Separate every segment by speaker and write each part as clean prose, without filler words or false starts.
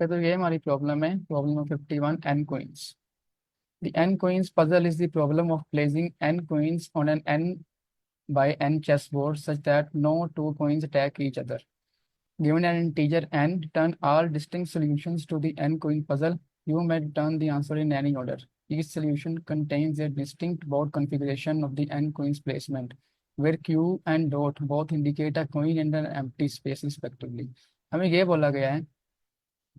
Speaker 1: तो ये हमारी प्रॉब्लम है, problem of 51 N queens. The N queens puzzle is the problem of placing N queens on N N by n chessboard such that no two coins attack each other. Given an integer n, return all distinct solutions to the n coin puzzle. You may return the answer in any order. Each solution contains a distinct board configuration of the n coins placement, where q and dot both indicate a coin and an empty space respectively. हमें ये बोला गया है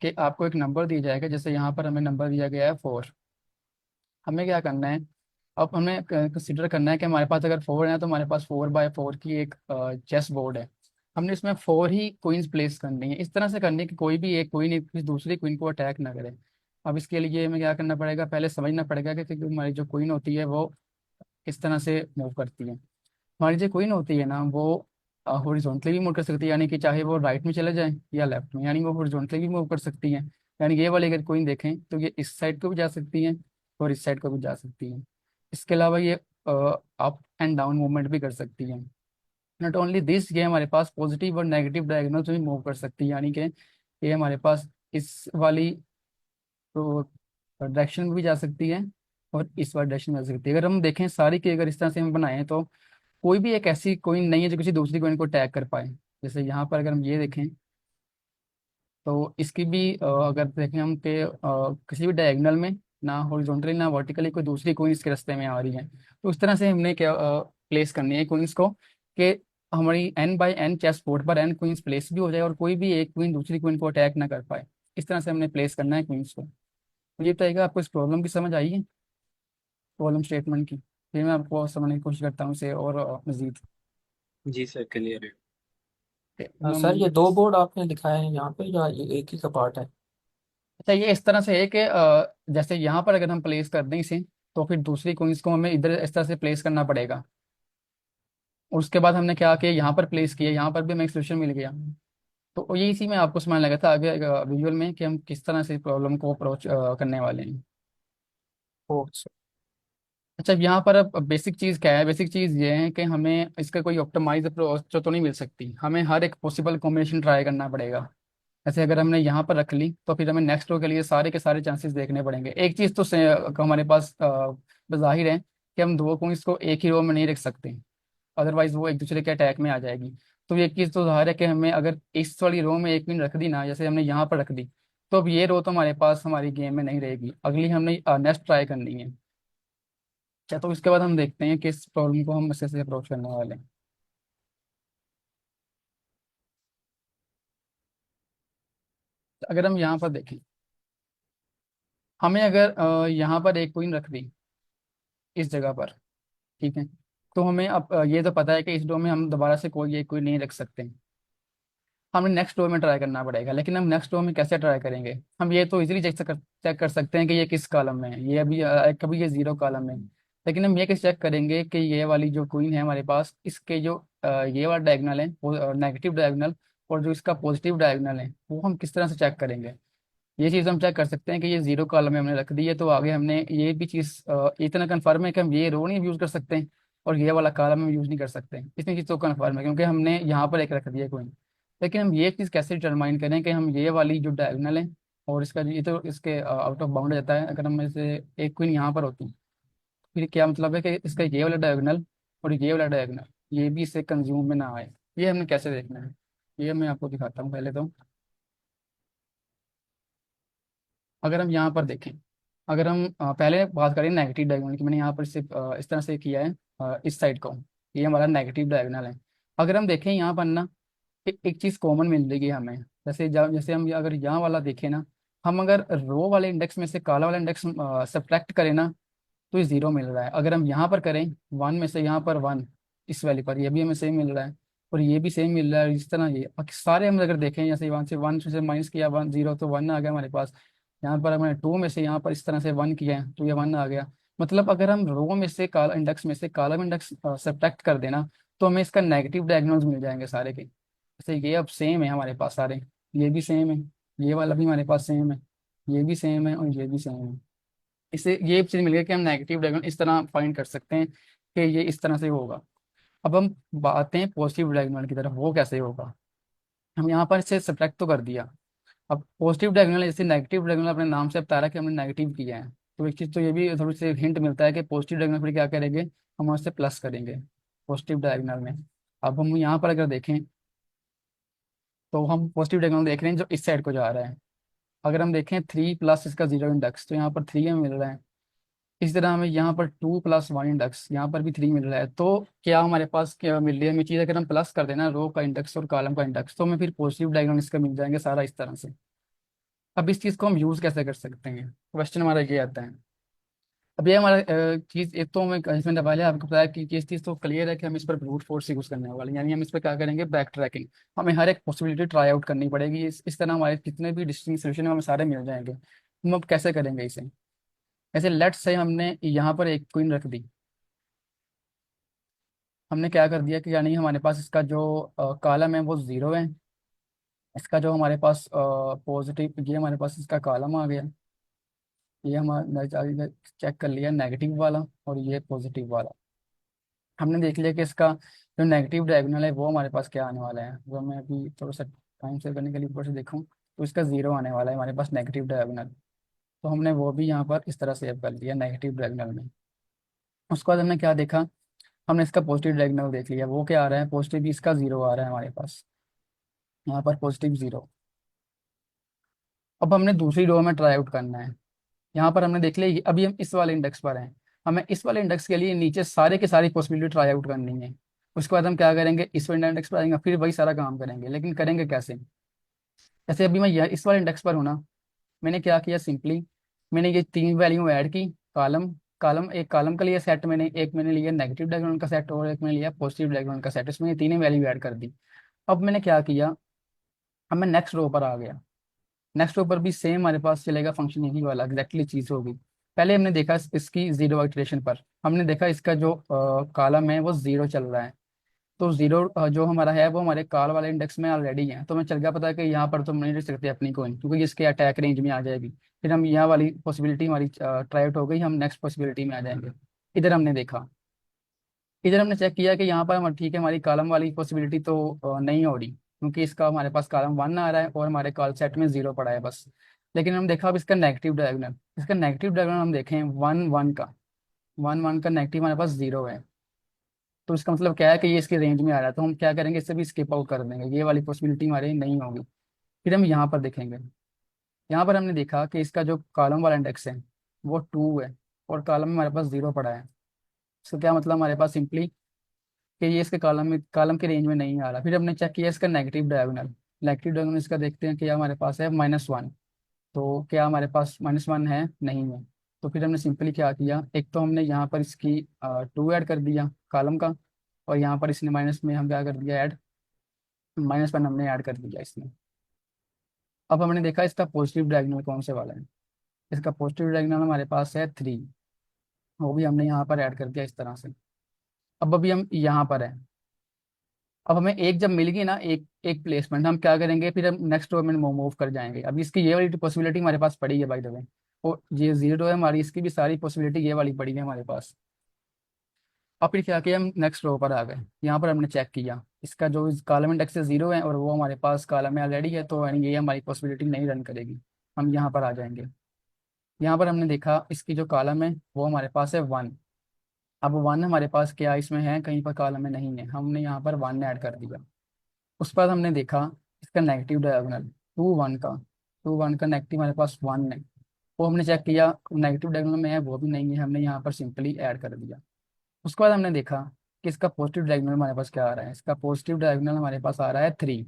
Speaker 1: कि आपको एक number दिया जाएगा, जैसे यहाँ पर हमें नंबर दिया गया है 4। हमें क्या करना है, अब हमें कंसिडर करना है कि हमारे पास अगर 4 है तो हमारे पास 4x4 की एक चेस बोर्ड है। हमने इसमें 4 ही क्वींस प्लेस करनी है, इस तरह से करनी है कि कोई भी एक क्वीन एक किसी दूसरी क्वीन को अटैक ना करे। अब इसके लिए हमें क्या करना पड़ेगा, पहले समझना पड़ेगा कि हमारी जो क्वीन होती है वो किस तरह से मूव करती है। हमारी जो क्वीन होती है ना, वो हॉरिजॉन्टली भी मूव कर सकती है, यानी कि चाहे वो राइट में चले जाए या लेफ्ट में, यानी वो हॉरिजॉन्टली भी मूव कर सकती है। यानी ये वाली अगर क्वीन देखें तो ये इस साइड को भी जा सकती है और इस साइड को भी जा सकती है। इसके अलावा ये अप एंड डाउन मूवमेंट भी कर सकती है। नॉट ओनली दिस, ये हमारे पास पॉजिटिव और नेगेटिव डायगोनल्स भी मूव कर सकती है, यानी कि ये हमारे पास इस वाली तो डायरेक्शन में भी जा सकती है और इस वाली डायरेक्शन में जा सकती है। अगर हम देखें सारी की, अगर इस तरह से हम बनाएं तो कोई भी एक ऐसी कोइन नहीं है जो किसी दूसरी कोइन को टैग कर पाए। जैसे यहाँ पर अगर हम ये देखें तो इसकी भी अगर देखें हम कि किसी भी डायगोनल में ना हॉरिजॉन्टली ना वर्टिकली कोई दूसरी कोइन इसके रास्ते में आ रही है, तो उस तरह से हमने क्या प्लेस करनी है कोइंस को कि हमारी N by N chess board पर एन क्वींस प्लेस भी हो जाए और कोई भी एक क्वीन दूसरी क्वीन को अटैक ना कर पाए। इस तरह से हमने प्लेस करना है क्वींस को। मुझे बताइएगा आपको इस प्रॉब्लम की समझ आई है, प्रॉब्लम स्टेटमेंट की। फिर मैं आपको समझने की कोशिश करता हूँ इसे और मजीद।
Speaker 2: जी सर, क्लियर है। सर, ये
Speaker 1: हम-
Speaker 2: दो बोर्ड आपने दिखाए हैं यहाँ पे या ये एक ही का पार्ट है?
Speaker 1: अच्छा, ये इस तरह से है कि जैसे यहाँ पर अगर हम प्लेस कर दें इसे, तो फिर दूसरी कोइंस को हमें इधर इस तरह से प्लेस करना पड़ेगा। और उसके बाद हमने क्या किया, यहाँ पर प्लेस किया, यहाँ पर भी हमें एक सोल्यूशन मिल गया। तो ये इसी में आपको समझ लगा था आगे विजुअल में कि हम किस तरह से प्रॉब्लम को अप्रोच करने वाले हैं।
Speaker 2: ओ सर।
Speaker 1: अच्छा, यहाँ पर अब बेसिक चीज़ क्या है, बेसिक चीज़ ये है कि हमें इसका कोई ऑप्टिमाइज अप्रोच तो नहीं मिल सकती, हमें हर एक पॉसिबल कॉम्बिनेशन ट्राई करना पड़ेगा। ऐसे अगर हमने यहाँ पर रख ली तो फिर हमें नेक्स्ट रो के लिए सारे के सारे चांसेस देखने पड़ेंगे। एक चीज़ तो हमारे पास जाहिर है कि हम दो कोइंस को एक ही रो में नहीं रख सकते, अदरवाइज वो एक दूसरे के अटैक में आ जाएगी। तो ये चीज़ तो जाहिर है कि हमें अगर इस वाली रो में एक पिन रख दी ना, जैसे हमने यहाँ पर रख दी, तो अब ये रो तो हमारे पास हमारी गेम में नहीं रहेगी, अगली हमने नेक्स्ट ट्राई करनी है। अच्छा, तो इसके बाद हम देखते हैं कि इस प्रॉब्लम को हम कैसे अप्रोच करने वाले हैं। तो अगर हम यहाँ पर देखें, हमें अगर यहाँ पर एक पिन रख दी इस जगह पर, ठीक है, तो हमें अब ये तो पता है कि इस रो में हम दोबारा से कोई नहीं रख सकते। हमें नेक्स्ट रो में ट्राई करना पड़ेगा, लेकिन हम नेक्स्ट रो में कैसे ट्राई करेंगे। हम ये तो इजीली चेक कर सकते हैं कि ये किस कॉलम में है, ये अभी कभी ये जीरो कॉलम में है। लेकिन हम ये कैसे चेक करेंगे कि ये वाली जो क्वीन है हमारे पास, इसके जो ये वाला डायगोनल है वो नेगेटिव डायगोनल, और जो इसका पॉजिटिव डायगोनल है वो हम किस तरह से चेक करेंगे। ये चीज़ हम चेक कर सकते हैं कि ये जीरो कॉलम में हमने रख दी है, तो आगे हमने ये भी चीज़ इतना कन्फर्म है कि हम ये रो नहीं यूज़ कर सकते और ये वाला कॉलम हम यूज़ नहीं कर सकते। इतनी चीज़ तो कन्फर्म है क्योंकि हमने यहाँ पर एक रख दिया कोई। लेकिन हम ये चीज़ कैसे डिटरमाइन करें कि हम ये वाली जो डायगोनल है और इसका ये तो इसके आउट ऑफ बाउंड जाता है, अगर हम इसे एक क्वीन यहाँ पर होती फिर क्या मतलब है कि इसका ये वाला डायगोनल और ये वाला डायगोनल ये भी इससे कंज्यूम में ना आए। ये हमें कैसे देखना है, ये मैं आपको दिखाता हूँ पहले तो। अगर हम यहाँ पर देखें, अगर हम पहले बात करें नेगेटिव डायगोनल की, मैंने यहाँ पर इसे इस तरह से किया है, इस साइड को, ये हमारा नेगेटिव डायगोनल है। अगर हम देखें यहाँ पर ना, एक चीज़ कॉमन मिल जाएगी हमें। जैसे हम अगर यहाँ वाला देखें ना, हम अगर रो वाले इंडेक्स में से काला वाला इंडेक्स सब्ट्रैक्ट करें ना, तो ये जीरो मिल रहा है। अगर हम यहाँ पर करें वन में से यहाँ पर वन, इस वैल्यू पर ये भी हमें सेम मिल रहा है और ये भी सेम मिल रहा है। इस तरह ये सारे हम अगर देखें, जैसे वन से माइनस किया वन जीरो तो वन आ गया हमारे पास। यहाँ पर हमने टू में से यहाँ पर इस तरह से वन किया है तो ये वन आ गया। मतलब अगर हम रो में से काला इंडेक्स में से कालम इंडेक्स सब्ट्रैक्ट कर देना, तो हमें इसका नेगेटिव डायगोनल्स मिल जाएंगे सारे के। जैसे ये अब सेम है हमारे पास सारे, ये भी सेम है, ये वाला भी हमारे पास सेम है, ये भी सेम है और ये भी सेम है। इससे ये चीज़ मिल गई कि हम नेगेटिव डायगोनल इस तरह फाइंड कर सकते हैं कि ये इस तरह से होगा। अब हम आते हैं पॉजिटिव डायगोनल की तरफ, वो कैसे होगा। हम यहाँ पर इसे सब्ट्रैक्ट तो कर दिया, अब पॉजिटिव डायगोनल जैसे नेगेटिव डायगोनल अपने नाम से बता रहा है कि हमने नेगेटिव किया है, तो एक चीज़ तो ये भी थोड़ी सी हिंट मिलता है कि पॉजिटिव डायगोनल पर क्या करेंगे, हम उससे प्लस करेंगे पॉजिटिव डायगोनल में। अब हम यहाँ पर अगर देखें तो हम पॉजिटिव डायगोनल देख रहे हैं जो इस साइड को जा रहा है। अगर हम देखें 3 प्लस इसका 0 इंडेक्स, तो यहाँ पर 3 हमें मिल रहा है। इस तरह हमें यहाँ पर 2 + 1 इंडेक्स, यहाँ पर भी 3 मिल रहा है। तो क्या हमारे पास क्या मिल रही है हमें चीज़, अगर हम प्लस कर देना रो का इंडेक्स और कॉलम का इंडेक्स, तो हमें फिर पॉजिटिव डायगोनल इसका मिल जाएंगे सारा इस तरह से। अब इस चीज़ को हम यूज़ कैसे कर सकते हैं, क्वेश्चन हमारा ये आता है। अब ये हमारा चीज़ एक तो हमें इसमें पहले आपको बताया कि ये चीज़ तो क्लियर है कि हम इस पर ब्रूट फोर्स यूज़ करने वाले हैं, यानी हम इस पर क्या करेंगे, बैक ट्रैकिंग। हमें हर एक पॉसिबिलिटी ट्राई आउट करनी पड़ेगी, इस तरह हमारे कितने भी डिस्टिंक्ट सोल्यूशन हमें सारे मिल जाएंगे। हम अब कैसे करेंगे इसे, ऐसे लेट्स से हमने यहाँ पर एक क्वीन रख दी। हमने क्या कर दिया कि यानी हमारे पास इसका जो कॉलम है वो 0 है, इसका जो हमारे पास पॉजिटिव, ये हमारे पास इसका कॉलम आ गया। ये हमारा चेक कर लिया नेगेटिव वाला और ये पॉजिटिव वाला। हमने देख लिया कि इसका जो नेगेटिव डायगोनल है वो हमारे पास क्या आने वाला है, वो मैं अभी थोड़ा सा टाइम सेव करने के लिए ऊपर से देखूँ, तो इसका 0 आने वाला है हमारे पास नेगेटिव डायगोनल। तो हमने वो भी यहाँ पर इस तरह सेव कर लिया नेगेटिव डायगोनल में। उसके बाद हमने क्या देखा, हमने इसका पॉजिटिव डायगोनल देख लिया, वो क्या आ रहा है, पॉजिटिव भी इसका 0 आ रहा है हमारे पास, यहाँ पर पॉजिटिव 0। अब हमने दूसरी रो में ट्राई आउट करना है। यहाँ पर हमने देख लिया अभी हम इस वाले इंडेक्स पर हैं, हमें इस वाले इंडेक्स के लिए नीचे सारे की सारी पॉसिबिलिटी ट्राई आउट करनी है। उसके बाद हम क्या करेंगे, इस वाले इंडेक्स पर आएंगे फिर वही सारा काम करेंगे, लेकिन करेंगे कैसे। जैसे अभी मैं यह इस वाले इंडेक्स पर हूँ ना, मैंने क्या किया सिंपली, मैंने ये 3 वैल्यू ऐड की। कॉलम कॉलम एक कॉलम का लिया सेट मैंने, एक मैंने लिया नेगेटिव डायगोनल का सेट और एक मैंने लिया पॉजिटिव डायगोनल का सेट, इसमें ये तीनों वैल्यू ऐड कर दी। अब मैंने क्या किया, अब मैं नेक्स्ट रो पर आ गया। नेक्स्ट ऊपर भी सेम हमारे पास चलेगा फंक्शन, यही वाला एग्जैक्टली चीज होगी। पहले हमने देखा इसकी 0 इटरेशन पर, हमने देखा इसका जो कॉलम है वो 0 चल रहा है। तो 0 जो हमारा है वो हमारे कॉल वाले इंडेक्स में ऑलरेडी है, तो हमें चल गया पता है कि यहाँ पर तो हम नहीं रख सकते अपनी कोइन, क्योंकि इसके अटैक रेंज में आ जाएगी। फिर हम यहाँ वाली पॉसिबिलिटी हमारी ट्राई आउट हो गई, हम नेक्स्ट पॉसिबिलिटी में आ जाएंगे। इधर हमने देखा, इधर हमने चेक किया कि यहाँ पर हम ठीक है, हमारी कॉलम वाली पॉसिबिलिटी तो नहीं हो रही, क्योंकि इसका हमारे पास कॉलम 1 आ रहा है और हमारे कॉल सेट में 0 पड़ा है बस। लेकिन हम देखा अब इसका नेगेटिव डायगोनल, इसका नेगेटिव डायगोनल हम देखें 1 1 का, 1 1 का नेगेटिव हमारे पास 0 है। तो इसका मतलब क्या है कि ये इसके रेंज में आ रहा है, तो हम क्या करेंगे, इससे भी स्किप आउट कर देंगे, ये वाली पॉसिबिलिटी हमारी नहीं होगी। फिर हम यहाँ पर देखेंगे, यहाँ पर हमने देखा कि इसका जो कॉलम वाला इंडेक्स है वो 2 है और कॉलम में हमारे पास 0 पड़ा है। इसका क्या मतलब, हमारे पास सिंपली कि ये इसके कॉलम के रेंज में नहीं आ रहा। फिर हमने चेक किया इसका नेगेटिव डायगोनल, नेगेटिव डायगोनल इसका देखते हैं कि हमारे पास है -1। तो क्या हमारे पास -1 है, नहीं है। तो फिर हमने सिंपली क्या किया, एक तो हमने यहाँ पर इसकी 2 ऐड कर दिया कॉलम का, और यहाँ पर इसने माइनस में हम क्या कर दिया ऐड, -1 हमने ऐड कर दिया इसमें। अब हमने देखा इसका पॉजिटिव डायगोनल कौन से वाला है, इसका पॉजिटिव डायगोनल हमारे पास है 3, वो भी हमने यहाँ पर ऐड कर दिया इस तरह से। अब अभी हम यहाँ पर है, अब हमें एक जब मिल गई ना, एक एक प्लेसमेंट, हम क्या करेंगे, फिर हम नेक्स्ट रो में मूव कर जाएंगे। अभी इसकी ये वाली पॉसिबिलिटी हमारे पास पड़ी है बाय द वे, और ये 0 है हमारी, इसकी भी सारी पॉसिबिलिटी ये वाली पड़ी है हमारे पास। अब फिर क्या किया, हम नेक्स्ट रो पर आ गए। यहाँ पर हमने चेक किया इसका जो कॉलम इंडेक्स से 0 है और वो हमारे पास कॉलम में ऑलरेडी है, तो यानी ये हमारी पॉसिबिलिटी नहीं रन करेगी। हम यहाँ पर आ जाएंगे। यहाँ पर हमने देखा इसकी जो कॉलम है वो हमारे पास है 1। अब 1 हमारे पास क्या इसमें है, कहीं पर कॉलम में नहीं है, हमने यहाँ पर 1 ऐड कर दिया। उस पर हमने देखा इसका नेगेटिव डायगोनल 2 1 का, 2 1 का नेगेटिव हमारे पास 1 है। वो हमने चेक किया नेगेटिव डायगोनल में है, वो भी नहीं है, हमने यहाँ पर सिंपली ऐड कर दिया। उसके बाद हमने देखा कि इसका पॉजिटिव डायगोनल हमारे पास क्या आ रहा है, इसका पॉजिटिव डायगोनल हमारे पास आ रहा है 3,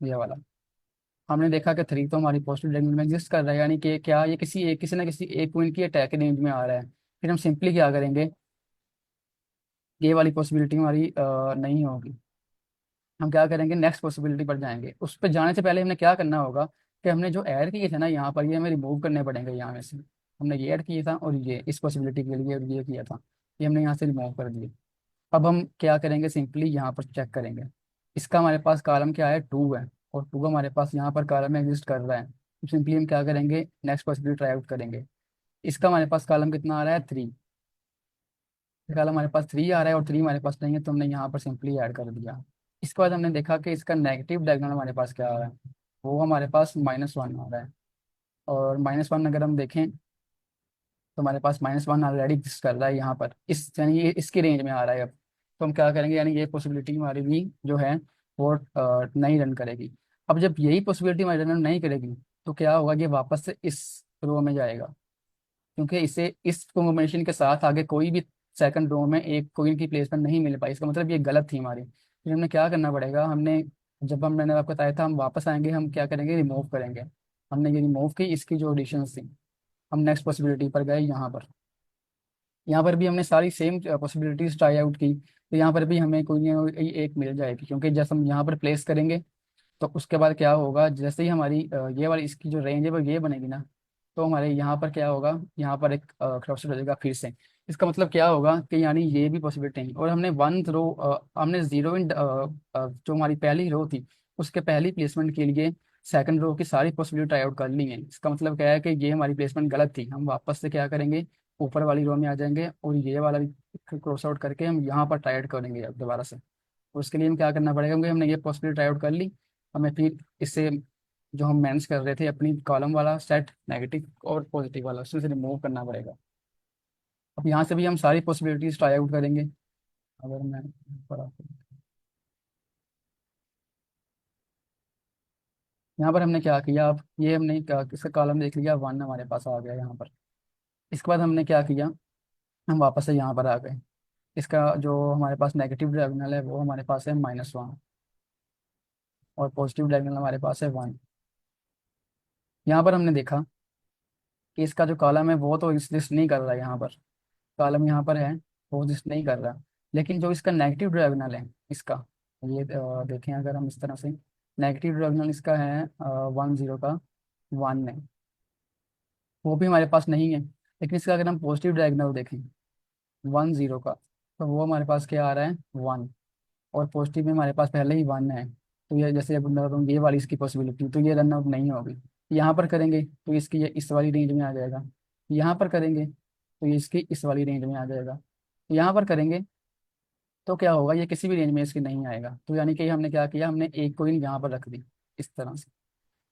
Speaker 1: ये वाला। हमने देखा कि 3 तो हमारी पॉजिटिव डायगोनल में एग्जिस्ट कर रहा है, यानी कि क्या ये किसी ना किसी एक पॉइंट की अटैक रेंज में आ रहा है। फिर हम सिंपली क्या करेंगे, ये वाली पॉसिबिलिटी हमारी नहीं होगी। हम क्या करेंगे, नेक्स्ट पॉसिबिलिटी पर जाएंगे। उस पर जाने से पहले हमने क्या करना होगा कि हमने जो ऐड किए थे ना यहाँ पर, ये हमें रिमूव करने पड़ेंगे यहाँ में से। हमने ये ऐड किया था और ये इस पॉसिबिलिटी के लिए ये किया था, ये हमने यहाँ से रिमूव कर दिए। अब हम क्या करेंगे, सिंपली यहाँ पर चेक करेंगे। इसका हमारे पास कॉलम क्या है, 2 है, और 2 हमारे पास यहाँ पर कॉलम में एग्जिस्ट कर रहा है। तो सिंपली हम क्या करेंगे, नेक्स्ट पॉसिबिलिटी ट्राई आउट करेंगे। इसका हमारे पास कॉलम कितना आ रहा है, 3। कॉलम हमारे पास 3 आ रहा है और 3 हमारे पास नहीं है, तो हमने यहाँ पर सिंपली ऐड कर दिया। इसके बाद हमने देखा कि इसका नेगेटिव डायगोनल हमारे पास क्या आ रहा है, वो हमारे पास -1 आ रहा है। और -1 अगर हम देखें तो हमारे पास -1 ऑलरेडी एग्जिस्ट कर रहा है यहाँ पर, इस यानी ये इसकी रेंज में आ रहा है अब। तो हम क्या करेंगे, यानी ये पॉसिबिलिटी हमारी भी जो है वो नहीं रन करेगी। अब जब यही पॉसिबिलिटी हमारी रन नहीं करेगी तो क्या होगा, ये वापस से इस रो में जाएगा, क्योंकि इसे इस कॉम्बिनेशन के साथ आगे कोई भी सेकंड रो में एक कोई की प्लेसमेंट नहीं मिल पाई। इसका मतलब ये गलत थी हमारी। फिर हमने क्या करना पड़ेगा, हमने जब मैंने आपको बताया था हम वापस आएंगे, हम क्या करेंगे, रिमूव करेंगे। हमने ये रिमूव की इसकी जो एडिशंस थी। हम नेक्स्ट पॉसिबिलिटी पर गए, यहाँ पर भी हमने सारी सेम पॉसिबिलिटीज ट्राई आउट की। तो यहाँ पर भी हमें कोई ना कोई एक मिल जाएगी, क्योंकि जैसे हम यहाँ पर प्लेस करेंगे तो उसके बाद क्या होगा, जैसे ही हमारी ये वाली इसकी जो रेंज है वो ये बनेगी ना, तो हमारे यहाँ पर क्या होगा, यहाँ पर एक क्रॉसर हो जाएगा फिर से। इसका मतलब क्या होगा कि यानी ये भी पॉसिबिलिटी नहीं, और हमने वन रो, हमने जीरो इन जो हमारी पहली रो थी उसके पहली प्लेसमेंट के लिए सेकंड रो की सारी पॉसिबिलिटी ट्राई आउट कर ली है। इसका मतलब क्या है कि ये हमारी प्लेसमेंट गलत थी। हम वापस से क्या करेंगे, ऊपर वाली रो में आ जाएंगे और ये वाला भी क्रॉस आउट करके हम यहाँ पर ट्राई आउट करेंगे अब दोबारा से। उसके लिए हम क्या करना पड़ेगा, क्योंकि हमने ये पॉसिबिलिटी ट्राई आउट कर ली, हमें फिर इससे जो हम मैनेज कर रहे थे अपनी कॉलम वाला सेट, नेगेटिव और पॉजिटिव वाला, उसमें से रिमूव करना पड़ेगा। अब यहाँ से भी हम सारी पॉसिबिलिटीज ट्राई आउट करेंगे। अगर मैं बड़ा, यहाँ पर हमने क्या किया, अब ये हमने इसका कॉलम देख लिया, 1 हमारे पास आ गया यहाँ पर। इसके बाद हमने क्या किया, हम वापस से यहाँ पर आ गए। इसका जो हमारे पास नेगेटिव डायगोनल है वो हमारे पास है -1, और पॉजिटिव डायगोनल हमारे पास है 1। यहाँ पर हमने देखा कि इसका जो कॉलम है वो तो एग्जिस्ट नहीं कर रहा है, यहाँ पर कॉलम यहाँ पर है वो एग्जिस्ट नहीं कर रहा। लेकिन जो इसका नेगेटिव डायगोनल है इसका, ये देखें अगर हम इस तरह से, नेगेटिव डायगोनल इसका है 10 का 1 है, वो भी हमारे पास नहीं है। लेकिन इसका अगर हम पॉजिटिव डायगोनल देखें 10 का, तो वो हमारे पास क्या आ रहा है, 1। और पॉजिटिव में हमारे पास पहले ही 1 है, तो ये जैसे अब मतलब ये वाली इसकी पॉसिबिलिटी, तो ये रन आउट नहीं होगी। यहाँ पर करेंगे तो इसकी ये इस वाली रेंज में आ जाएगा। यहाँ पर करेंगे तो ये इसकी इस वाली रेंज में आ जाएगा। यहाँ पर करेंगे तो क्या होगा, ये किसी भी रेंज में इसकी नहीं आएगा। तो यानी कि हमने क्या किया, हमने एक कोइन यहाँ पर रख दी इस तरह से।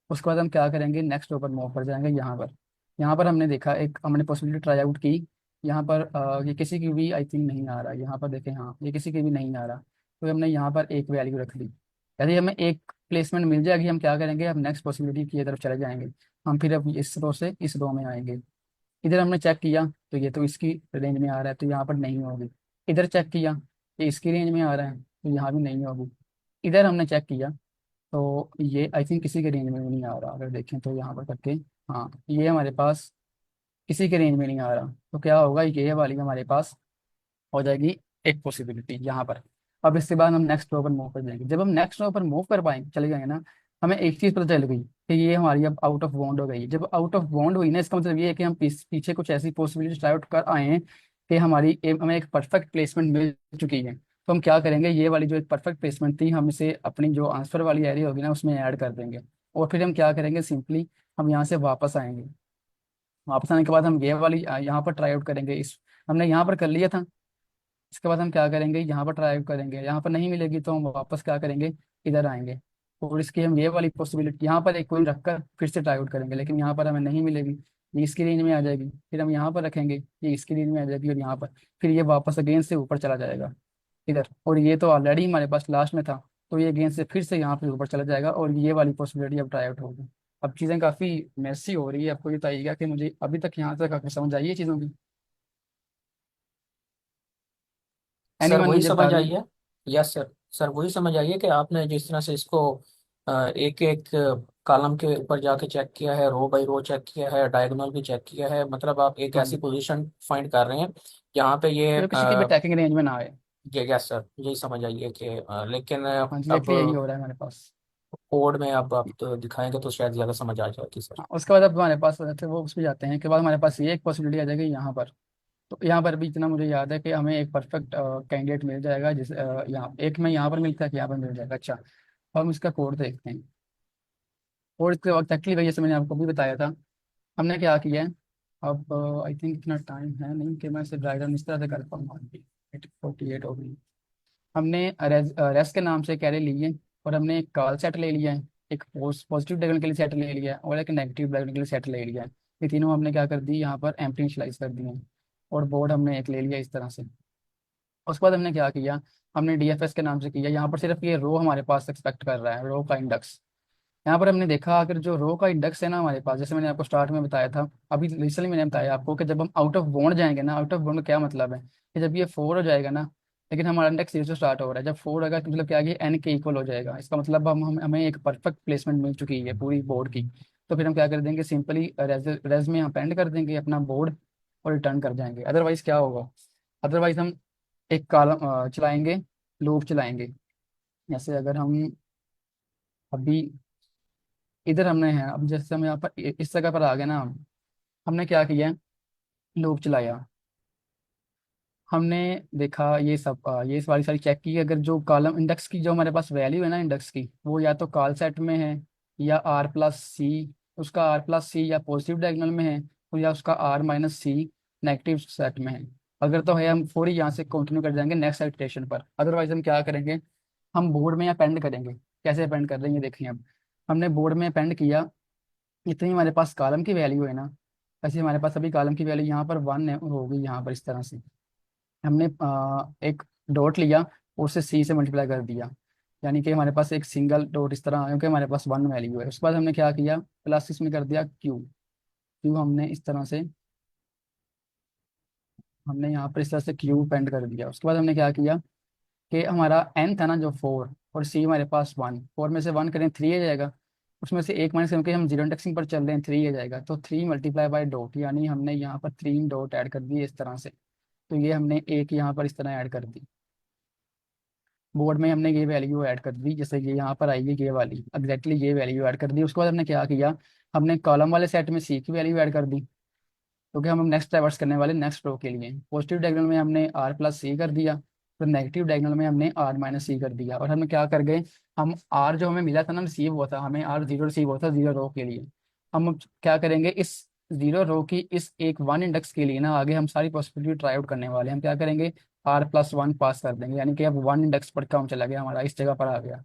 Speaker 1: उसके बाद हम क्या करेंगे, नेक्स्ट ऊपर मूव कर जाएंगे यहाँ पर। यहाँ पर हमने देखा, एक हमने पॉसिबिलिटी ट्राई आउट की। यहाँ पर ये किसी की भी आई थिंक नहीं आ रहा, यहाँ पर देखें, हाँ ये किसी की भी नहीं आ रहा। तो हमने यहाँ पर एक वैल्यू रख ली। यदि हमें एक प्लेसमेंट मिल जाएगी, हम क्या करेंगे, हम नेक्स्ट पॉसिबिलिटी की तरफ चले जाएंगे। हम फिर अब इस रो से इस रो में आएंगे। इधर हमने चेक किया तो ये तो इसकी रेंज में आ रहा है, तो यहाँ पर नहीं होगी। इधर चेक किया, ये इसकी रेंज में आ रहा है, तो यहाँ भी नहीं होगी। इधर हमने चेक किया तो ये आई थिंक किसी के रेंज में भी नहीं आ रहा, अगर देखें तो यहाँ पर करके, हाँ ये हमारे पास किसी के रेंज में नहीं आ रहा। तो क्या होगा, ये वाली हमारे पास हो जाएगी एक पॉसिबिलिटी यहाँ पर। अब इसके बाद हम नेक्स्ट रो पर मूव कर जाएंगे। जब हम नेक्स्ट रो पर मूव कर पाएंगे, चले जाएंगे ना, हमें एक चीज़ पता चल गई कि ये हमारी अब आउट ऑफ बाउंड हो गई। जब आउट ऑफ बाउंड हुई ना, इसका मतलब ये है कि हम पीछे कुछ ऐसी पॉसिबिलिटी ट्राई आउट कर आए हैं कि हमें एक परफेक्ट प्लेसमेंट मिल चुकी है। तो हम क्या करेंगे, ये वाली जो एक परफेक्ट प्लेसमेंट थी, हम इसे अपनी जो आंसर वाली एरिया होगी ना उसमें ऐड कर देंगे। और फिर हम क्या करेंगे, सिंपली हम यहाँ से वापस आएंगे। वापस आने के बाद हम ये वाली यहाँ पर ट्राई आउट करेंगे। इस हमने यहाँ पर कर लिया था। इसके बाद हम क्या करेंगे, यहाँ पर ट्राई करेंगे, यहाँ पर नहीं मिलेगी तो हम वापस क्या करेंगे, इधर आएंगे। और इसकी हम ये वाली पॉसिबिलिटी यहाँ पर एक कोइन रखकर फिर से ट्राई आउट करेंगे, लेकिन यहाँ पर हमें नहीं मिलेगी। ये इसकी रेंज में आ जाएगी, फिर हम यहाँ पर रखेंगे, ये इसकी रेंज में आ जाएगी, और यहाँ पर फिर ये वापस अगेन से ऊपर चला जाएगा इधर। और ये तो ऑलरेडी हमारे पास लास्ट में था, तो ये अगेन से फिर से यहाँ पर ऊपर चला जाएगा, और ये वाली पॉसिबिलिटी अब ट्राई आउट होगी। अब चीज़ें काफ़ी मैसी हो रही है। आपको ये बताइएगा कि मुझे अभी तक यहाँ तक काफी समझ आई है चीज़ों की।
Speaker 3: सर
Speaker 1: एनीवन
Speaker 3: वही
Speaker 1: मुझे बता
Speaker 3: समझ
Speaker 1: दें।
Speaker 3: आई है। Yes sir. सर वही समझ आई है कि आपने जिस तरह से इसको एक एक कॉलम के ऊपर जाके चेक किया है, रो बाय रो चेक किया है, डायगोनल भी चेक किया है, मतलब आप एक ऐसी
Speaker 1: हाँ,
Speaker 3: पोजीशन फाइंड कर रहे हैं जहाँ पे ये
Speaker 1: जो किसी की भी अटैकिंग रेंज में ना आए।
Speaker 3: यस सर, यही समझ आई है कि लेकिन
Speaker 1: हाँ,
Speaker 3: अब
Speaker 1: एग्जैक्टली यही हो रहा है हमारे पास।
Speaker 3: कोड में अब आप तो दिखाएंगे तो शायद ज़्यादा समझ आ जाएगी सर।
Speaker 1: हाँ, उसके बाद अब हमारे पास जैसे वो उस पर जाते हैं के बाद हमारे पास ये एक पॉसिबिलिटी आ जाएगी यहाँ पर। तो यहाँ पर भी इतना मुझे याद है कि हमें एक परफेक्ट कैंडिडेट मिल जाएगा, जिस यहाँ एक में यहाँ पर मिलता है कि यहाँ पर मिल जाएगा। अच्छा, अब हम इसका कोड देखते हैं। कोड इसके वक्त एक्चुअली भैया जैसे मैंने आपको भी बताया था, हमने क्या किया है। अब आई थिंक इतना टाइम है नहीं कि मैं इसे ड्राइव इस तरह से कर पाऊंगा। 8:48 हो गई। हमने रेस के नाम से कैरे ली है, और हमने एक कॉल सेट ले लिया है। एक पॉजिटिव डायगोनल के लिए सेट ले लिया है और एक नेगेटिव डायगोनल के लिए सेट ले लिया है। ये तीनों हमने क्या कर दी, यहाँ पर एम्प्टी इनिशियलाइज कर दिए हैं। और बोर्ड हमने एक ले लिया इस तरह से। उसके बाद हमने क्या किया, हमने डीएफएस के नाम से किया। यहाँ पर सिर्फ ये रो हमारे पास एक्सपेक्ट कर रहा है, रो का इंडेक्स। यहाँ पर हमने देखा अगर जो रो का इंडेक्स है ना हमारे पास, जैसे मैंने आपको स्टार्ट में बताया था, अभी रिसेंटली मैंने बताया आपको कि जब हम आउट ऑफ बाउंड जाएंगे ना, आउट ऑफ बाउंड का क्या मतलब है कि जब ये 4 हो जाएगा ना, लेकिन हमारा इंडेक्स 0 से स्टार्ट हो रहा है, जब 4 होगा तो मतलब क्या है, एन के इक्वल हो जाएगा। इसका मतलब हमें एक परफेक्ट प्लेसमेंट मिल चुकी है पूरी बोर्ड की। तो फिर हम क्या कर देंगे, सिंपली रेज में अपेंड कर देंगे अपना बोर्ड और रिटर्न कर जाएंगे। अदरवाइज क्या होगा, अदरवाइज हम एक कॉलम चलाएंगे, लूप चलाएंगे। जैसे अगर हम अभी इधर हमने है, अब जैसे हम यहाँ पर इस जगह पर आ गए ना, हमने क्या किया, लूप चलाया। हमने देखा ये सब ये सारी सारी चेक की, अगर जो कॉलम इंडेक्स की जो हमारे पास वैल्यू है ना इंडेक्स की, वो या तो कॉल सेट में है या आर प्लस सी, उसका आर प्लस सी या पॉजिटिव डायगोनल में है, और या उसका R minus C negative set में है। अगर तो है हम पूरी यहाँ से कंटिन्यू कर जाएंगे नेक्स्ट इटरेशन पर। अदरवाइज हम क्या करेंगे, हम बोर्ड में अपेंड करेंगे। कैसे अपेंड कर रहे हैं ये देखिए। अब हमने बोर्ड में अपेंड किया, इतनी हमारे पास कॉलम की वैल्यू है ना, ऐसे हमारे पास अभी कॉलम की वैल्यू यहाँ पर 1 होगी, यहाँ पर इस तरह से हमने एक डॉट लिया और उसे सी से मल्टीप्लाई कर दिया, यानी कि हमारे पास एक सिंगल डॉट इस तरह, क्योंकि हमारे पास 1 वैल्यू है। उसके बाद हमने क्या किया, प्लस इसमें कर दिया क्यू। क्यू हमने इस तरह से, हमने यहाँ पर इस तरह से क्यू पेंट कर दिया। उसके बाद हमने क्या किया कि हमारा एन था ना जो 4, और सी हमारे पास 1, 4 में से 1 करें 3 आ जाएगा, उसमें से एक माइनस करके हम जीरो इंडेक्सिंग पर चल रहे हैं, 3 आ जाएगा। तो 3 मल्टीप्लाई बाई डॉट, यानी हमने यहाँ पर 3 डॉट ऐड कर दिए इस तरह से। तो ये हमने एक यहाँ पर इस तरह ऐड कर दी, बोर्ड में हमने ये वैल्यू ऐड कर दी, जैसे ये यहाँ पर आएगी ये वाली, एग्जैक्टली ये वैल्यू ऐड कर दी। उसके बाद हमने क्या किया, हमने कॉलम वाले सेट में सी की वैल्यू ऐड कर दी, क्योंकि हम नेक्स्ट ट्रैवर्स करने वाले नेक्स्ट रो के लिए। पॉजिटिव डायगोनल में हमने आर प्लस सी कर दिया, फिर नेगेटिव डायगोनल में हमने आर माइनस सी कर दिया। और हमें क्या कर गए, हम आर जो हमें मिला था ना रिसीव हुआ था, हमें आर 0 रिसीव हुआ था 0 रो के लिए। हम अब क्या करेंगे, इस 0 रो की इस एक 1 इंडेक्स के लिए ना आगे हम सारी पॉसिबिलिटी ट्राई आउट करने वाले हैं। हम क्या करेंगे, R+1 पास कर देंगे, यानी कि अब 1 इंडेक्स पर काम चला गया हमारा, इस जगह पर आ गया।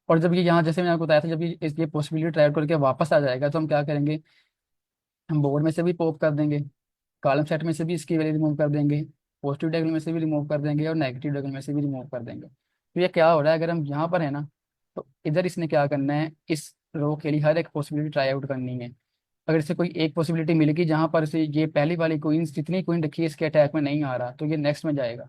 Speaker 1: और जब ये यहाँ जैसे मैंने आपको बताया था, जब ये पॉसिबिलिटी ट्राई आउट करके वापस आ जाएगा, तो हम क्या करेंगे, हम बोर्ड में से भी पॉप कर देंगे, कॉलम सेट में से भी इसकी वैल्यू रिमूव कर देंगे, पॉजिटिव डायगोनल में से भी रिमूव कर देंगे, और नेगेटिव डायगोनल में से भी रिमूव कर देंगे। तो ये क्या हो रहा है, अगर हम यहाँ पर है ना, तो इधर इसने क्या करना है, इस रो के लिए हर एक पॉसिबिलिटी ट्राई आउट करनी है। अगर इसे कोई एक पॉसिबिलिटी मिलेगी जहाँ पर से ये पहली वाली कोइन जितनी कोइन रखी है इसके अटैक में नहीं आ रहा, तो ये नेक्स्ट में जाएगा,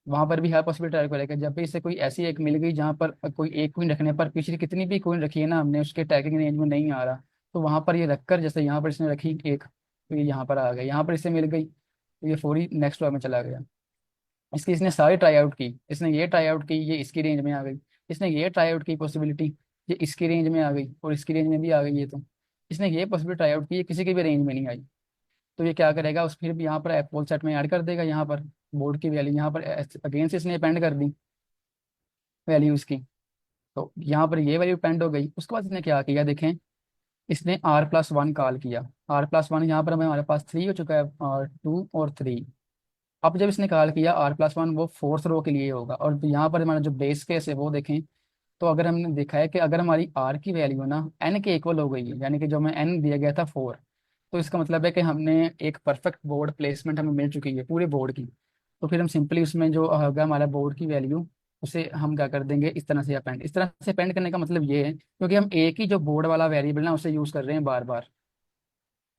Speaker 1: वहां पर भी हर पॉसिबिलिटी ट्राई करेगा। जब भी इसे कोई ऐसी एक मिल गई जहाँ पर कोई एक कोइन रखने पर पिछली कितनी भी कोइन रखी है ना हमने, उसके अटैकिंग रेंज में नहीं आ रहा, तो वहां पर ये रखकर, जैसे यहाँ पर इसने रखी एक, तो ये यहाँ पर आ गया, यहाँ पर इसे मिल गई, तो ये फौरी नेक्स्ट रो में चला गया। इसकी इसने सारी ट्राई आउट की, इसने ये ट्राई आउट की, ये इसकी रेंज में आ गई, इसने ये ट्राई आउट की पॉसिबिलिटी, ये इसकी रेंज में आ गई और इसकी रेंज में भी आ गई। ये तो इसने ये पॉसिबिलिटी ट्राई आउट की, ये किसी की भी रेंज में नहीं आई। तो ये क्या करेगा, उस फिर भी यहाँ पर एप्पल सेट में ऐड कर देगा, यहाँ पर बोर्ड की वैल्यू यहाँ पर अगेंस्ट इसने पेंड कर दी वैल्यू इसकी, तो यहाँ पर ये वैल्यू पेंड हो गई। उसके बाद इसने क्या किया देखें, इसने R+1 कॉल किया। R+1 यहाँ पर हमारे पास 3 हो चुका है, और 2 और 3। अब जब इसने कॉल किया R+1, वो फोर्थ रो के लिए होगा। और यहाँ पर हमारा जो बेस केस है वो देखें, तो अगर हमने देखा है कि अगर हमारी आर की वैल्यू ना एन के इक्वल हो गई है, यानी कि जो हमें एन दिया गया था 4, तो इसका मतलब है कि हमने एक परफेक्ट बोर्ड प्लेसमेंट हमें मिल चुकी है पूरे बोर्ड की। तो फिर हम सिंपली उसमें जो होगा हमारा बोर्ड की वैल्यू, उसे हम क्या कर देंगे, इस तरह से अपेंड। इस तरह से अपेंड करने का मतलब ये है, क्योंकि हम एक ही जो बोर्ड वाला वेरिएबल ना उसे यूज़ कर रहे हैं बार बार,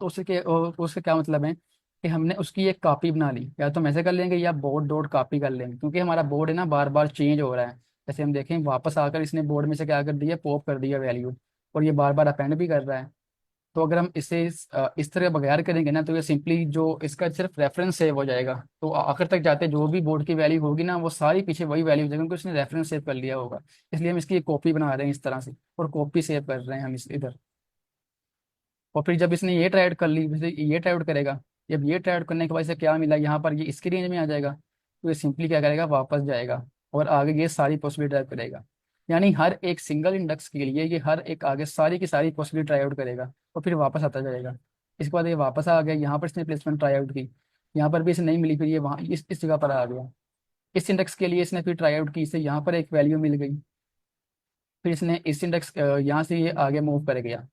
Speaker 1: तो उसके क्या मतलब है कि हमने उसकी एक कॉपी बना ली, या तो हम ऐसे कर लेंगे या बोर्ड डॉट कॉपी कर लेंगे, क्योंकि हमारा बोर्ड है ना बार बार चेंज हो रहा है। जैसे हम देखें वापस आकर इसने बोर्ड में से क्या कर दिया, पॉप कर दिया वैल्यू, और ये बार बार अपेंड भी कर रहा है। तो अगर हम इसे इस तरह बगैर करेंगे ना, तो ये सिंपली जो इसका सिर्फ रेफरेंस सेव हो जाएगा, तो आखिर तक जाते जो भी बोर्ड की वैल्यू होगी ना वो सारी पीछे वही वैल्यू हो जाएगी, क्योंकि उसने रेफरेंस सेव कर लिया होगा। इसलिए हम इसकी एक कॉपी बना रहे हैं इस तरह से, और कॉपी सेव कर रहे हैं हम इस इधर। और फिर जब इसने ये ट्राई आउट कर ली, जैसे ये ट्राई आउट करेगा, जब ये ट्राई आउट करने के बाद इसे क्या मिला, यहाँ पर ये इसकी रेंज में आ जाएगा, तो ये सिंपली क्या करेगा, वापस जाएगा और आगे ये सारी पॉसिबिलिटी ट्राई करेगा। यानी हर एक सिंगल इंडेक्स के लिए ये हर एक आगे सारी की सारी पॉसिबिलिटी ट्राई आउट करेगा और फिर वापस आता जाएगा। इसके बाद ये वापस आ गया, यहाँ पर इसने प्लेसमेंट ट्राई आउट की, यहाँ पर भी इसे नहीं मिली, फिर ये वहाँ इस जगह पर आ गया। इस इंडेक्स के लिए इसने फिर ट्राई आउट की, इसे यहाँ पर एक वैल्यू मिल गई, फिर इसने इस इंडेक्स यहाँ से ये आगे मूव कर गया,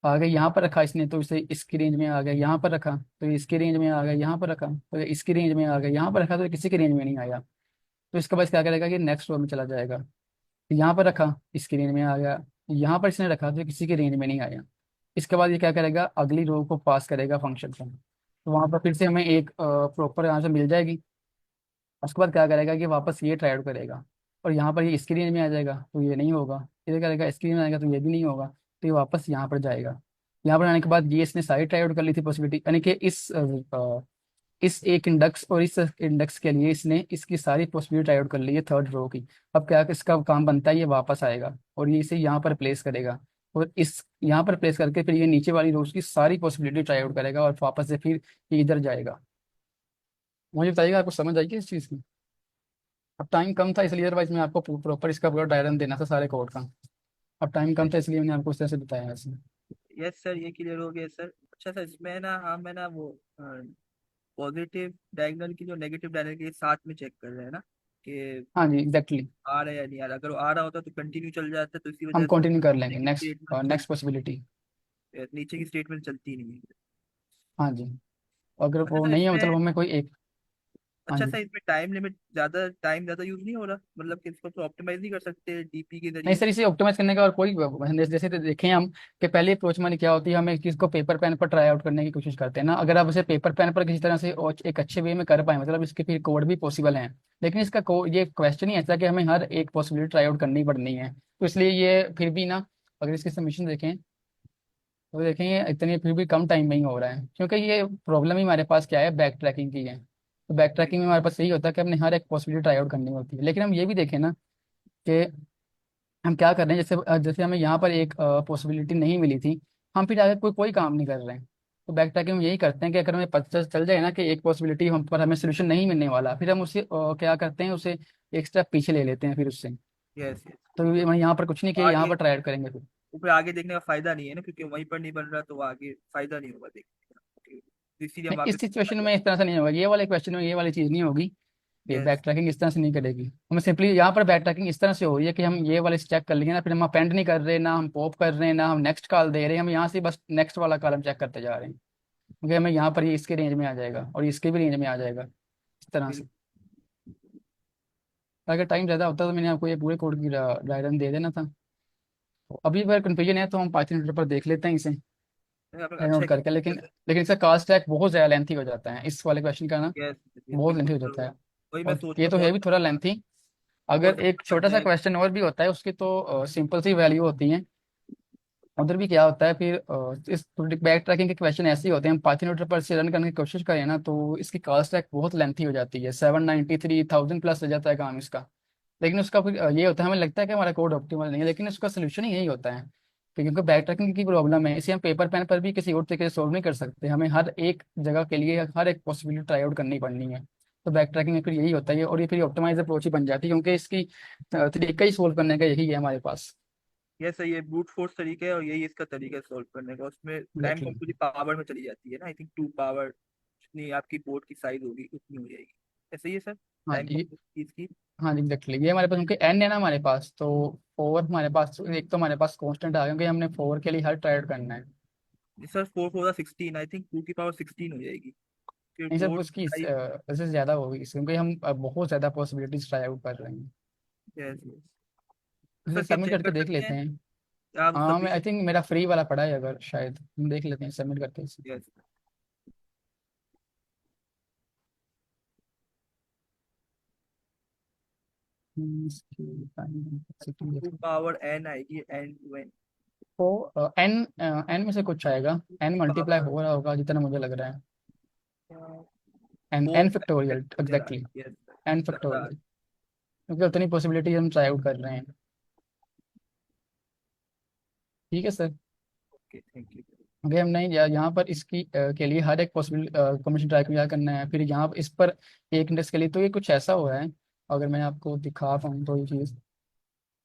Speaker 1: आगे यहाँ पर रखा इसने, तो इसे इसकी रेंज में आ गया, यहाँ पर रखा तो ये इसकी रेंज में आ गया, यहाँ पर रखा तो ये इसकी रेंज में आ गया, यहाँ पर रखा तो ये किसी की रेंज में नहीं आया। तो इसके बाद क्या करेगा कि नेक्स्ट रो में चला जाएगा, यहाँ पर रखा इसकी रेंज में आ गया, यहाँ पर इसने रखा तो ये किसी की रेंज में नहीं आया। इसके बाद ये क्या करेगा, अगली रो को पास करेगा फंक्शन से, तो वहां पर फिर से हमें एक प्रॉपर आंसर मिल जाएगी। उसके बाद क्या करेगा कि वापस ये ट्राई आउट करेगा, और यहाँ पर ये इसकी रेंज में आ जाएगा तो ये नहीं होगा, इधर करेगा इसकी रेंज में आएगा तो ये भी नहीं होगा, तो ये वापस यहाँ पर जाएगा। यहाँ पर आने के बाद ये इसने सारी ट्राई आउट कर ली थी पॉसिबिलिटी, यानी कि इस एक इंडेक्स और इस इंडेक्स के लिए इसने इसकी सारी पॉसिबिलिटी ट्राई आउट कर ली है थर्ड रो की। अब क्या इसका काम बनता है, ये वापस आएगा और ये इसे यहाँ पर प्लेस करेगा, और इस यहाँ पर प्लेस करके फिर ये नीचे वाली रोज की सारी पॉसिबिलिटी ट्राई आउट करेगा और वापस से फिर ये इधर जाएगा। मुझे बताइएगा आपको समझ आएगी इस चीज़ की? अब टाइम कम था इसलिए, अदरवाइज मैं आपको प्रॉपर इसका पूरा डायग्राम देना था सारे कोड का। अब टाइम कम था इसलिए मैंने आपको इस तरह से बताया ऐसे।
Speaker 4: यस सर, ये क्लियर हो गया सर। अच्छा सर, इसमें ना मैं ना वो पॉजिटिव डायगोनल की जो नेगेटिव डायगोनल के साथ में चेक कर रहे हैं ना कि
Speaker 1: हाँ जी एग्जैक्टली।
Speaker 4: आ रहा है या नहीं आ रहा। अगर वो आ रहा होता तो कंटिन्यू चल जाता, तो इसी
Speaker 1: हम
Speaker 4: वजह से
Speaker 1: कंटिन्यू कर लेंगे,
Speaker 4: नीचे की
Speaker 1: नेक्स्ट
Speaker 4: स्टेटमेंट
Speaker 1: नेक्स्ट पॉसिबिलिटी।
Speaker 4: नीचे की स्टेटमेंट चलती नहीं है।
Speaker 1: हाँ जी, अगर
Speaker 4: अच्छा
Speaker 1: वो
Speaker 4: सर
Speaker 1: नहीं है
Speaker 4: इसमें
Speaker 1: मतलब हमें कोई एक। हाँ
Speaker 4: अच्छा
Speaker 1: जी,
Speaker 4: सर इसमें टाइम ज्यादा यूज नहीं हो रहा, मतलब कि इसको तो ऑप्टिमाइज नहीं कर सकते डीपी के
Speaker 1: नहीं
Speaker 4: जरिए।
Speaker 1: सर, इसे ऑप्टिमाइज करने का और कोई जैसे तो देखें हम कि पहली अप्रोच में क्या होती है, हम एक चीज़ को पेपर पेन पर ट्राई आउट करने की कोशिश करते हैं ना। अगर आप उसे पेपर पेन पर किसी तरह से और एक अच्छे वे में कर पाए, मतलब इसके फिर कोड भी पॉसिबल हैं, लेकिन इसका ये क्वेश्चन ही ऐसा कि हमें हर एक पॉसिबिलिटी ट्राई आउट करनी पड़नी है, तो इसलिए ये फिर भी ना, अगर इसकी सबमिशन देखें तो देखेंगे इतने फिर भी कम टाइम में ही हो रहा है, क्योंकि ये प्रॉब्लम ही हमारे पास क्या है, बैक ट्रैकिंग की है। तो बैक ट्रैकिंग में हमारे पास यही होता है कि हमने हर एक पॉसिबिलिटी ट्राई आउट करनी होती है। लेकिन हम ये भी देखें ना कि हम क्या कर रहे हैं, जैसे जैसे हमें यहाँ पर एक पॉसिबिलिटी नहीं मिली थी, हम फिर आगे कोई कोई काम नहीं कर रहे हैं। तो बैक ट्रैकिंग में यही करते हैं कि अगर हमें पता चल जाए ना कि एक पॉसिबिलिटी हम पर हमें सोल्यूशन नहीं मिलने वाला, फिर हम उसे क्या करते हैं, उसे एक स्टेप पीछे ले लेते हैं फिर उससे।
Speaker 4: Yes yes.
Speaker 1: तो ये मैं यहाँ पर कुछ नहीं किया, यहाँ
Speaker 4: आगे
Speaker 1: पर ट्राई आउट करेंगे फिर।
Speaker 4: ऊपर आगे देखने का फायदा नहीं है ना, क्योंकि वहीं पर नहीं बन रहा तो वो आगे फायदा नहीं होगा देखने का। तो इसीलिए हम
Speaker 1: नहीं,
Speaker 4: वापस
Speaker 1: इस सिचुएशन में इस तरह से नहीं होगा, ये वाले क्वेश्चन में ये वाली चीज़ नहीं होगी। ये बैक
Speaker 4: यस
Speaker 1: ट्रैकिंग इस तरह से नहीं करेगी, हमें सिंपली यहाँ पर बैक ट्रैकिंग इस तरह से हो रही है कि हम ये वाले चेक कर लेंगे ना, फिर हम अपेंड नहीं कर रहे, ना हम पॉप कर रहे हैं, ना हम नेक्स्ट कॉल दे रहे हैं, हम यहाँ से बस नेक्स्ट वाला कॉलम चेक करते जा रहे हैं, क्योंकि हमें यहाँ पर ये इसके रेंज में आ जाएगा और इसके भी रेंज में आ जाएगा इस तरह से।
Speaker 4: बिल्कुल।
Speaker 1: अगर टाइम ज़्यादा होता तो मैंने आपको ये पूरे कोड की डायग्राम दे देना था। तो अभी अगर कन्फ्यूजन है तो हम पाइथन पर देख लेते हैं इसे
Speaker 4: अच्छा
Speaker 1: नोट करके, लेकिन लेकिन इसका कास्ट ट्रैक बहुत ज़्यादा लेंथी हो जाता है इस वाले क्वेश्चन का ना,
Speaker 4: यस यस
Speaker 1: बहुत
Speaker 4: बिल्कुल
Speaker 1: लेंथी हो
Speaker 4: सर,
Speaker 1: जाता है।
Speaker 4: वही मैं
Speaker 1: और
Speaker 4: सोच
Speaker 1: ये
Speaker 4: रहा
Speaker 1: तो है
Speaker 4: बहुत
Speaker 1: भी थोड़ा लेंथी।
Speaker 4: बहुत
Speaker 1: अगर एक
Speaker 4: बन
Speaker 1: छोटा सा
Speaker 4: जाएगा।
Speaker 1: क्वेश्चन और भी होता है उसकी तो सिंपल सी वैल्यू होती है। उधर भी क्या होता है फिर इस बैक ट्रैकिंग के क्वेश्चन ऐसे ही होते हैं, हम पाइथन पर से रन करने की कोशिश करें ना तो इसकी कॉस्ट ट्रैक बहुत लेंथी हो जाती है, 793,000 प्लस हो जाता है काम इसका। लेकिन उसका फिर ये होता है, हमें लगता है कि हमारा कोड ऑप्टिमल नहीं है, लेकिन उसका सोल्यूशन ही यही होता है कि क्योंकि बैक ट्रैकिंग की प्रॉब्लम है, इसे हम पेपर पेन पर भी किसी और तरीके से सोल्व नहीं कर सकते, हमें हर एक जगह के लिए हर एक पॉसिबिलिटी ट्राई आउट करनी पड़नी है। तो बैक ट्रैकिंग में फिर यही होता है, और ये फिर ऑप्टिमाइज अप्रोच ही बन जाती है, क्योंकि इसकी तरीका ही सोल्व करने का यही है हमारे पास।
Speaker 4: यस सर, ये ब्रूट फोर्स तरीका है और यही इसका तरीका है सॉल्व करने का। उसमें टाइम
Speaker 1: एग्जैक्टली।
Speaker 4: कॉम्प्लेक्सिटी पावर में चली जाती है ना, आई थिंक 2 पावर जितनी आपकी बोर्ड की साइज होगी उतनी हो जाएगी। ऐसा ही है सर
Speaker 1: हाँ
Speaker 4: टाइम
Speaker 1: ये,
Speaker 4: कॉम्प्लेक्सिटी इसकी।
Speaker 1: हाँ एग्जैक्टली, ये हमारे पास क्योंकि एन है ना हमारे पास, तो फोर हमारे पास एक तो हमारे पास कांस्टेंट आ गया, क्योंकि हमने फोर के लिए हर ट्राई आउट करना है।
Speaker 4: सर 4 4 16, आई थिंक 2 की पावर 16 हो जाएगी फिर
Speaker 1: नहीं सर,
Speaker 4: बोर्ड
Speaker 1: उसकी
Speaker 4: साइज।
Speaker 1: इससे ज़्यादा होगी क्योंकि हम बहुत ज़्यादा पॉसिबिलिटीज ट्राई आउट कर रहे हैं।
Speaker 4: Yes yes. तो
Speaker 1: इसे
Speaker 4: सर क्या
Speaker 1: सबमिट
Speaker 4: चेक
Speaker 1: करके
Speaker 4: कर
Speaker 1: देख
Speaker 4: सकते
Speaker 1: लेते
Speaker 4: हैं
Speaker 1: हैं।
Speaker 4: आप
Speaker 1: हाँ मैं आई
Speaker 4: सबमिशन?
Speaker 1: थिंक मेरा फ्री वाला पड़ा है, अगर शायद हम देख लेते हैं सबमिट करके इसे।
Speaker 4: यस।
Speaker 1: इसकी time complexity
Speaker 4: टू
Speaker 1: देखो।
Speaker 4: पावर एन आएगी, एन टू एन।
Speaker 1: तो एन एन में से कुछ आएगा, एन मल्टीप्लाई
Speaker 4: पावर
Speaker 1: हो रहा होगा जितना मुझे लग रहा है। N N
Speaker 4: 4
Speaker 1: factorial exactly,
Speaker 4: yes.
Speaker 1: N
Speaker 4: ज्यादा।
Speaker 1: फैक्टोरियल, क्योंकि उतनी पॉसिबिलिटी हम ट्राई आउट कर रहे हैं। ठीक है सर।
Speaker 4: Okay thank you.
Speaker 1: अगर हम नहीं यहाँ पर इसकी के लिए हर एक पॉसिबल कॉम्बिनेशन ट्राई किया करना है, फिर यहाँ इस पर एक इंडेक्स के लिए तो ये कुछ ऐसा हुआ है। अगर मैं आपको दिखा पाऊँ तो ये चीज़,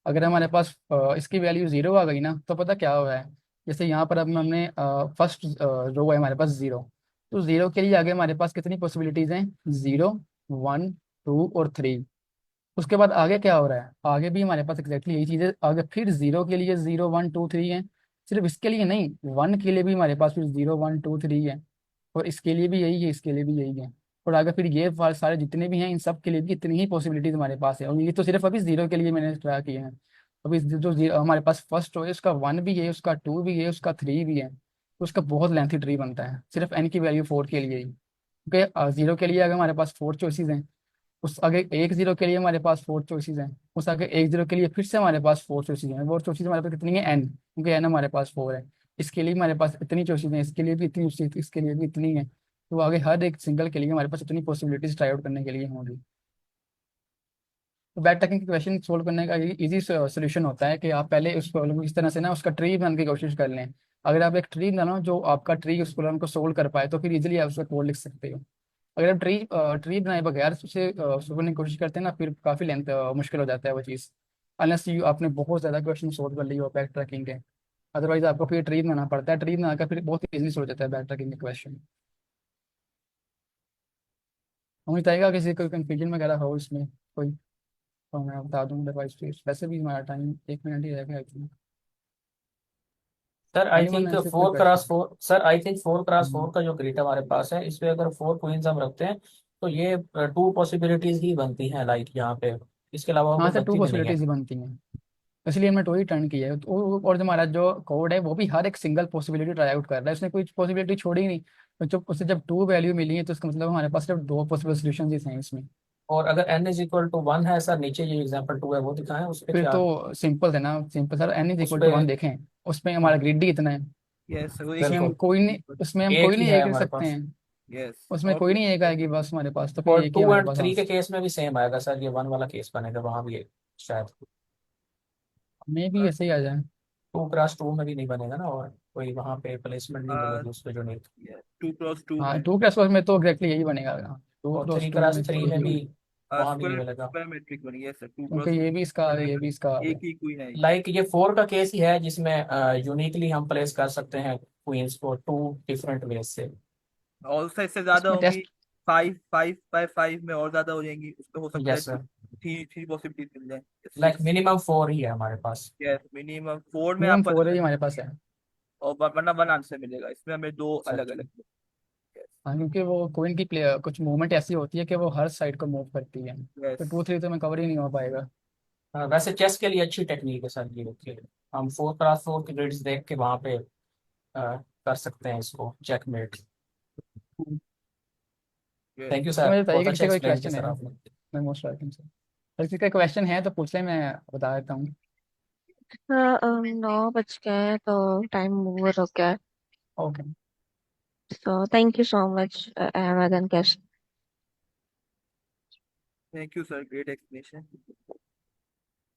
Speaker 1: अगर हमारे पास इसकी वैल्यू जीरो आ गई ना तो पता क्या हुआ है, जैसे यहाँ पर अब हमने फर्स्ट रो है हमारे पास जीरो, तो जीरो के लिए आगे हमारे पास कितनी पॉसिबिलिटीज़ हैं, जीरो, वन, टू और थ्री। उसके बाद आगे क्या हो रहा है, आगे भी हमारे पास एग्जैक्टली यही चीज़ है। आगे फिर जीरो के लिए 0 1 2 3 है, सिर्फ इसके लिए नहीं, वन के लिए भी हमारे पास फिर 0 1 2 3 है, और इसके लिए भी यही है, इसके लिए भी यही है। और आगे फिर ये सारे जितने भी हैं, इन सब के लिए भी इतनी ही पॉसिबिलिटीज हमारे पास है। और ये तो सिर्फ अभी जीरो के लिए मैंने ट्राई किए हैं। अभी जो हमारे पास फर्स्ट रो है, उसका वन भी है, उसका टू भी है, उसका थ्री भी है, तो उसका बहुत लेंथी ट्री बनता है सिर्फ एन की वैल्यू 4 के लिए ही। क्योंकि जीरो के लिए अगर हमारे पास 4 चॉइसेस हैं, उस आगे एक जीरो के लिए हमारे पास 4 चॉइसेस हैं, उस आगे एक जीरो के लिए फिर से हमारे पास 4 चॉइसेस हैं। वो चॉइसेस हमारे पास कितनी है, एन, क्योंकि एन हमारे पास 4 है। इसके लिए हमारे पास इतनी चॉइसेस हैं, इसके लिए भी इतनी choices, इसके लिए भी इतनी है। तो आगे हर एक सिंगल के लिए हमारे पास इतनी पॉसिबिलिटीज ट्राई आउट करने के लिए होंगी। तो बैक ट्रैकिंग के क्वेश्चन सोल्व करने का इजी सोल्यूशन होता है कि आप पहले उस प्रॉब्लम को इस तरह से ना उसका ट्री बनाने की कोशिश कर लें। अगर आप एक ट्री बनाना जो आपका ट्री उस प्रॉब्लम को सोल्व कर पाए, तो फिर इजीली आप उसका कोड लिख सकते हो। अगर आप ट्री बनाए बगैर उसे सोल्व करने की कोशिश करते हैं ना, फिर काफ़ी लेंथ मुश्किल हो जाता है वो चीज़, अनलेस यू आपने बहुत ज़्यादा क्वेश्चन सोल्व कर लिए हो बैक ट्रैकिंग के। अदरवाइज आपको फिर ट्री बनाना पड़ता है, ट्री बनाकर फिर बहुत इजीली सोल्व हो जाता है बैक ट्रैकिंग के क्वेश्चन। मुझे बताइएगा किसी कोई कंफ्यूजन वगैरह हो इसमें कोई, तो मैं बता दूँ, अदरवाइज फिर वैसे भी हमारा टाइम 1 मिनट ही रहेगा I think.
Speaker 3: Sir I
Speaker 1: anyone
Speaker 3: think
Speaker 1: ऐसे कोई
Speaker 3: four cross
Speaker 1: question?
Speaker 3: Four sir I think 4x4 का जो ग्रिड हमारे पास है, इस पे अगर 4 क्वींस हम रखते हैं तो ये 2 पॉसिबिलिटीज ही बनती हैं, लाइक यहाँ पे इसके अलावा और
Speaker 1: हाँ
Speaker 3: कोई
Speaker 1: सर, टू
Speaker 3: बनती भी नहीं है।
Speaker 1: पॉसिबिलिटीज ही बनती हैं, इसलिए हमने टू ही टर्न किया है। और जो हमारा जो कोड है वो भी हर एक सिंगल पॉसिबिलिटी ट्राई आउट कर रहा है, उसने कोई पॉसिबिलिटी छोड़ी ही नहीं। तो जब उसे जब टू वैल्यू मिली है, तो इसका मतलब हमारे पास सिर्फ दो पॉसिबल सोल्यूशन ही हैं इसमें।
Speaker 3: और अगर n = 1 है सर, नीचे ये एग्जाम्पल 2 है वो दिखाएं, उस पे
Speaker 1: फिर
Speaker 3: क्या,
Speaker 1: तो सिंपल है ना, सिंपल सर, एन इज
Speaker 3: उस
Speaker 1: इक्वल
Speaker 3: पे
Speaker 1: टू वन देखें, उसमें हमारा ग्रिड ही इतना है।
Speaker 4: यस वो एक
Speaker 1: उसमें हम
Speaker 3: बिल्कुल
Speaker 1: कोई नहीं, उसमें हम
Speaker 3: एक
Speaker 1: कोई
Speaker 3: ही
Speaker 1: नहीं
Speaker 3: है
Speaker 1: एक लिख
Speaker 3: हमारे
Speaker 1: सकते
Speaker 3: पास।
Speaker 1: हैं,
Speaker 4: यस
Speaker 1: उसमें
Speaker 4: और
Speaker 1: कोई
Speaker 4: कुछ
Speaker 1: नहीं एक आएगी बस हमारे पास, तो फिर
Speaker 3: और
Speaker 1: एक ही
Speaker 3: टू
Speaker 1: हमारे
Speaker 3: एंड
Speaker 1: पास
Speaker 3: थ्री के
Speaker 1: आंसर।
Speaker 3: केस में भी सेम आएगा सर, ये 1 वाला केस बनेगा वहां भी शायद।
Speaker 1: मे भी ऐसे ही आ जाए।
Speaker 3: 2x2 में भी नहीं बनेगा ना, और कोई वहां पे प्लेसमेंट नहीं मिलेगी उसको जो नहीं।
Speaker 4: 2x2
Speaker 1: हाँ,
Speaker 4: में
Speaker 1: टू क्रॉस में तो एग्जैक्टली यही बनेगा, टू
Speaker 3: और
Speaker 1: क्रॉस
Speaker 3: थ्री
Speaker 1: टू
Speaker 3: क्रॉस
Speaker 1: में
Speaker 3: थ्री
Speaker 1: तो
Speaker 3: में
Speaker 1: यही,
Speaker 3: भी वहां भी नहीं
Speaker 4: स्क्वायर
Speaker 3: मिलेगा।
Speaker 4: स्क्वायर मैट्रिक बनी है सर, टू
Speaker 1: क्योंकि
Speaker 4: क्रॉस
Speaker 1: ये भी इसका आ गया।
Speaker 4: एक ही क्वीन आएगी।
Speaker 3: लाइक ये 4 का केस ही है जिसमें यूनिकली हम प्लेस कर सकते हैं क्वींस को 2 डिफरेंट वेज से।
Speaker 4: और उससे इससे ज्यादा
Speaker 1: इसमें
Speaker 4: होंगी,
Speaker 1: टेस्ट,
Speaker 4: 5 5 बाय 5 में और ज्यादा हो जाएंगी, उसमें हो सकता है
Speaker 3: yes sir,
Speaker 4: three three possibilities मिल जाए,
Speaker 3: लाइक
Speaker 4: 6।
Speaker 3: मिनिमम 4 ही है हमारे पास।
Speaker 4: यस मिनिमम 4 में
Speaker 1: मिनिमम
Speaker 4: आपको
Speaker 1: फोर
Speaker 4: अलग
Speaker 1: ही
Speaker 4: अलग,
Speaker 1: हमारे पास है।
Speaker 4: और वरना वन आंसर मिलेगा, इसमें हमें दो अलग
Speaker 3: सर
Speaker 4: अलग। यस
Speaker 1: हाँ, क्योंकि वो कोइन की प्ले कुछ मूवमेंट ऐसी होती है कि वो हर साइड को मूव करती है, तो
Speaker 4: यस।
Speaker 1: टू थ्री तो में कवर ही नहीं हो पाएगा।
Speaker 3: वैसे चेस के लिए अच्छी टेक्निक है सर ये कि हम 4x4 के ग्रिड्स देख के वहां पे कर सकते हैं इसको चेकमेट।
Speaker 4: यस
Speaker 3: थैंक यू
Speaker 1: तो
Speaker 3: सर,
Speaker 1: मुझे बताइए
Speaker 3: बहुत
Speaker 1: कि
Speaker 3: अच्छा
Speaker 1: किसी का कोई
Speaker 3: एक्सप्लेन किया
Speaker 1: क्वेश्चन
Speaker 3: सर
Speaker 1: है?
Speaker 3: आपने।
Speaker 1: मैं मोस्ट वेलकम सर। अगर किसी का क्वेश्चन है तो पूछ ले, मैं बता देता हूँ।
Speaker 5: हाँ 9 बज गए हैं, तो टाइम ओवर हो गया है।
Speaker 1: Okay.
Speaker 5: So thank you so much, Ahmed and Kesh.
Speaker 4: Thank you sir, great explanation.